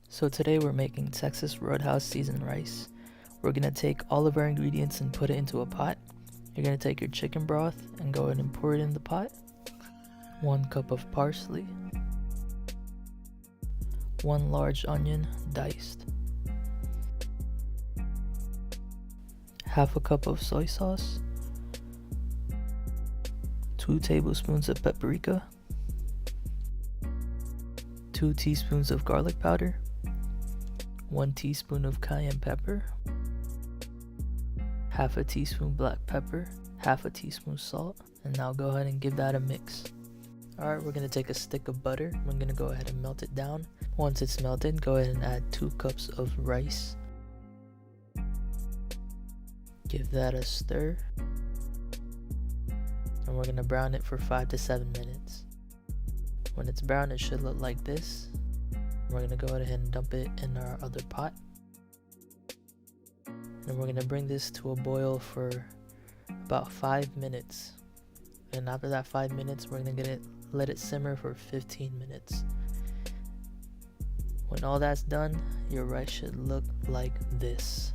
So today we're making Texas Roadhouse seasoned rice. We're gonna take all of our ingredients and put it into a pot. You're gonna take your chicken broth and go ahead and pour it in the pot. 1 cup of parsley. 1 large onion diced. Half a cup of soy sauce. 2 tablespoons of paprika. 2 teaspoons of garlic powder. 1 teaspoon of cayenne pepper. Half a teaspoon black pepper. Half a teaspoon salt. And now go ahead and give that a mix. Alright, we're going to take a stick of butter. I'm going to go ahead and melt it down. Once it's melted, go ahead and add 2 cups of rice. Give that a stir. And we're going to brown it for 5 to 7 minutes. When it's brown, it should look like this. We're going to go ahead and dump it in our other pot. And we're going to bring this to a boil for about 5 minutes. And after that 5 minutes, we're going to let it simmer for 15 minutes. When all that's done, your rice should look like this.